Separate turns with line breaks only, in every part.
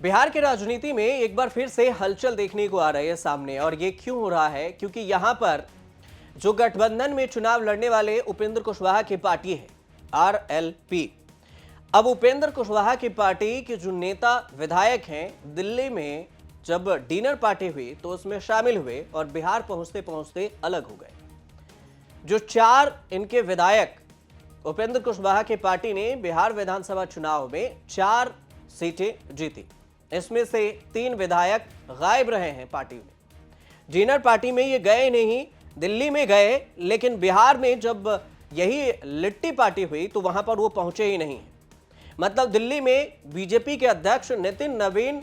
बिहार की राजनीति में एक बार फिर से हलचल देखने को आ रही है सामने। और ये क्यों हो रहा है? क्योंकि यहां पर जो गठबंधन में चुनाव लड़ने वाले उपेंद्र कुशवाहा की पार्टी है आरएलपी। अब उपेंद्र कुशवाहा की पार्टी के जो नेता विधायक हैं, दिल्ली में जब डिनर पार्टी हुई तो उसमें शामिल हुए और बिहार पहुंचते पहुंचते अलग हो गए। जो 4 इनके विधायक उपेंद्र कुशवाहा की पार्टी ने बिहार विधानसभा चुनाव में 4 सीटें जीती। इसमें से 3 विधायक गायब रहे हैं पार्टी में। डिनर पार्टी में ये गए नहीं, दिल्ली में गए, लेकिन बिहार में जब यही लिट्टी पार्टी हुई तो वहां पर वो पहुंचे ही नहीं। मतलब दिल्ली में बीजेपी के अध्यक्ष नितिन नवीन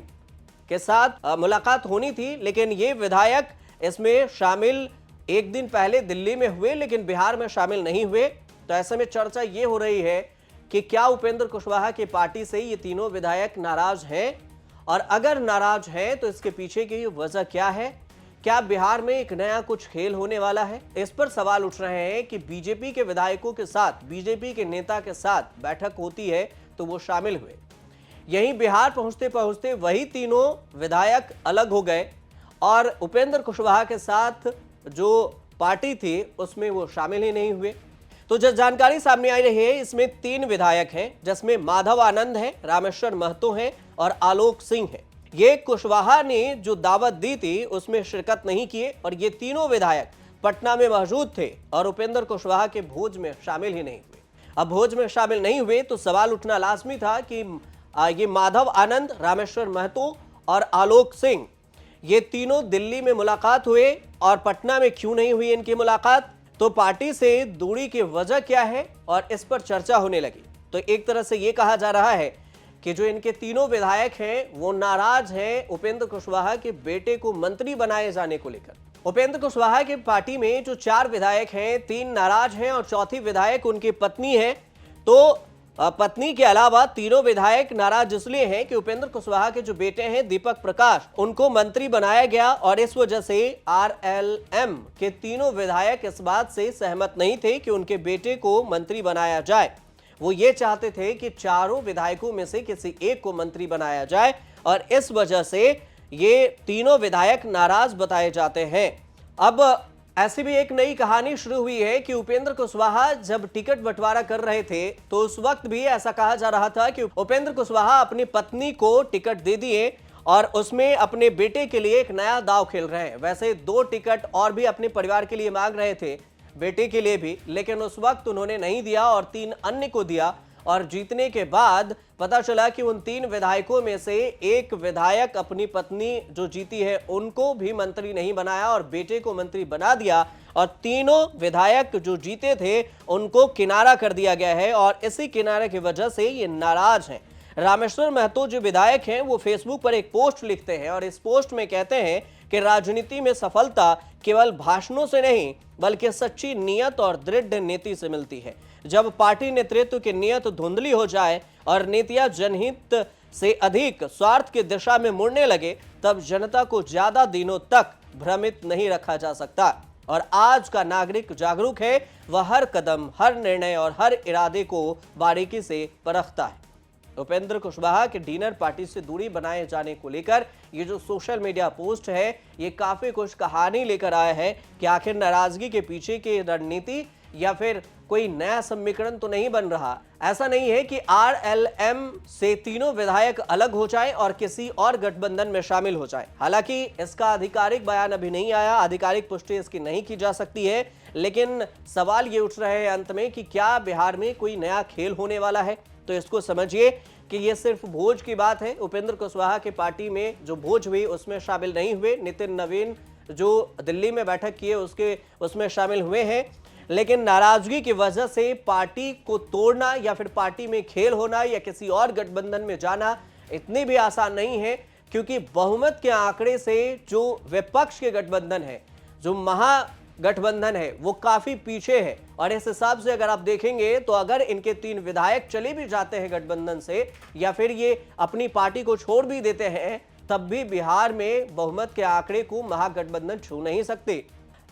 के साथ मुलाकात होनी थी, लेकिन ये विधायक इसमें शामिल एक दिन पहले दिल्ली में हुए लेकिन बिहार में शामिल नहीं हुए। तो ऐसे में चर्चा ये हो रही है कि क्या उपेंद्र कुशवाहा की पार्टी से ये तीनों विधायक नाराज हैं, और अगर नाराज हैं तो इसके पीछे की वजह क्या है? क्या बिहार में एक नया कुछ खेल होने वाला है? इस पर सवाल उठ रहे हैं कि बीजेपी के विधायकों के साथ, बीजेपी के नेता के साथ बैठक होती है तो वो शामिल हुए। यहीं बिहार पहुंचते पहुंचते वही तीनों विधायक अलग हो गए और उपेंद्र कुशवाहा के साथ जो पार्टी थी उसमें वो शामिल ही नहीं हुए। तो जो जानकारी सामने आई रही है, इसमें 3 विधायक हैं, जिसमें माधव आनंद हैं, रामेश्वर महतो हैं और आलोक सिंह हैं। ये कुशवाहा ने जो दावत दी थी उसमें शिरकत नहीं किए और ये तीनों विधायक पटना में मौजूद थे और उपेंद्र कुशवाहा के भोज में शामिल ही नहीं हुए। अब भोज में शामिल नहीं हुए तो सवाल उठना लाजमी था कि ये माधव आनंद, रामेश्वर महतो और आलोक सिंह, ये तीनों दिल्ली में मुलाकात हुए और पटना में क्यों नहीं हुई इनकी मुलाकात? तो पार्टी से दूरी की वजह क्या है, और इस पर चर्चा होने लगी। तो एक तरह से ये कहा जा रहा है कि जो इनके तीनों विधायक हैं वो नाराज हैं उपेंद्र कुशवाहा के बेटे को मंत्री बनाए जाने को लेकर। उपेंद्र कुशवाहा की पार्टी में जो 4 विधायक हैं, 3 नाराज हैं और चौथी विधायक उनकी पत्नी है। तो पत्नी के अलावा तीनों विधायक नाराज इसलिए हैं कि उपेंद्र कुशवाहा के जो बेटे हैं दीपक प्रकाश, उनको मंत्री बनाया गया और इस वजह से आरएलएम के तीनों विधायक इस बात से सहमत नहीं थे कि उनके बेटे को मंत्री बनाया जाए। वो ये चाहते थे कि चारों विधायकों में से किसी एक को मंत्री बनाया जाए और इस वजह से ये तीनों विधायक नाराज बताए जाते हैं। अब ऐसी भी एक नई कहानी शुरू हुई है कि उपेंद्र कुशवाहा जब टिकट बंटवारा कर रहे थे तो उस वक्त भी ऐसा कहा जा रहा था कि उपेंद्र कुशवाहा अपनी पत्नी को टिकट दे दिए और उसमें अपने बेटे के लिए एक नया दांव खेल रहे हैं। वैसे 2 टिकट और भी अपने परिवार के लिए मांग रहे थे, बेटे के लिए भी, लेकिन उस वक्त उन्होंने नहीं दिया और 3 अन्य को दिया। और जीतने के बाद पता चला कि उन 3 विधायकों में से एक विधायक अपनी पत्नी जो जीती है उनको भी मंत्री नहीं बनाया और बेटे को मंत्री बना दिया, और तीनों विधायक जो जीते थे उनको किनारा कर दिया गया है और इसी किनारे की वजह से ये नाराज हैं। रामेश्वर महतो जो विधायक हैं वो फेसबुक पर एक पोस्ट लिखते हैं और इस पोस्ट में कहते हैं कि राजनीति में सफलता केवल भाषणों से नहीं बल्कि सच्ची नियत और दृढ़ नीति से मिलती है। जब पार्टी नेतृत्व की नियत धुंधली हो जाए और नीतियां जनहित से अधिक स्वार्थ की दिशा में मुड़ने लगे, तब जनता को ज्यादा दिनों तक भ्रमित नहीं रखा जा सकता। और आज का नागरिक जागरूक है, वह हर कदम, हर निर्णय और हर इरादे को बारीकी से परखता है। उपेंद्र कुशवाहा के डिनर पार्टी से दूरी बनाए जाने को लेकर ये जो सोशल मीडिया पोस्ट है, ये काफी कुछ कहानी लेकर आया है कि आखिर नाराजगी के पीछे की रणनीति या फिर कोई नया समीकरण तो नहीं बन रहा। ऐसा नहीं है कि आरएलएम से तीनों विधायक अलग हो जाए और किसी और गठबंधन में शामिल हो जाए। हालांकि इसका आधिकारिक बयान अभी नहीं आया, आधिकारिक पुष्टि इसकी नहीं की जा सकती है, लेकिन सवाल ये उठ रहे हैं अंत में कि क्या बिहार में कोई नया खेल होने वाला है? तो इसको समझिए कि ये सिर्फ भोज की बात है। उपेंद्र कुशवाहा की पार्टी में जो भोज हुई उसमें शामिल नहीं हुए, नितिन नवीन जो दिल्ली में बैठक किए उसमें शामिल हुए हैं, लेकिन नाराजगी की वजह से पार्टी को तोड़ना या फिर पार्टी में खेल होना या किसी और गठबंधन में जाना इतनी भी आसान नहीं है, क्योंकि बहुमत के आंकड़े से जो विपक्ष के गठबंधन है, जो महागठबंधन है, वो काफी पीछे है। और इस हिसाब से अगर आप देखेंगे तो अगर इनके 3 विधायक चले भी जाते हैं गठबंधन से या फिर ये अपनी पार्टी को छोड़ भी देते हैं, तब भी बिहार में बहुमत के आंकड़े को महागठबंधन छू नहीं सकते।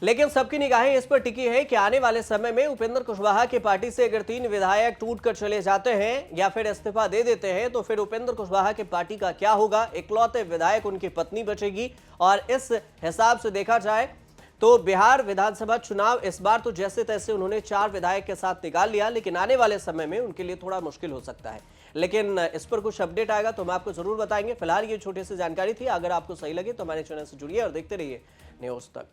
लेकिन सबकी निगाहें इस पर टिकी है कि आने वाले समय में उपेंद्र कुशवाहा की पार्टी से अगर 3 विधायक टूटकर चले जाते हैं या फिर इस्तीफा दे देते हैं तो फिर उपेंद्र कुशवाहा की पार्टी का क्या होगा। इकलौते विधायक उनकी पत्नी बचेगी। और इस हिसाब से देखा जाए तो बिहार विधानसभा चुनाव इस बार तो जैसे तैसे उन्होंने 4 विधायक के साथ निकाल लिया, लेकिन आने वाले समय में उनके लिए थोड़ा मुश्किल हो सकता है। लेकिन इस पर कुछ अपडेट आएगा तो हम आपको जरूर बताएंगे। फिलहाल ये छोटी सी जानकारी थी। अगर आपको सही लगे तो हमारे चैनल से जुड़िए और देखते रहिए न्यूज़ तक।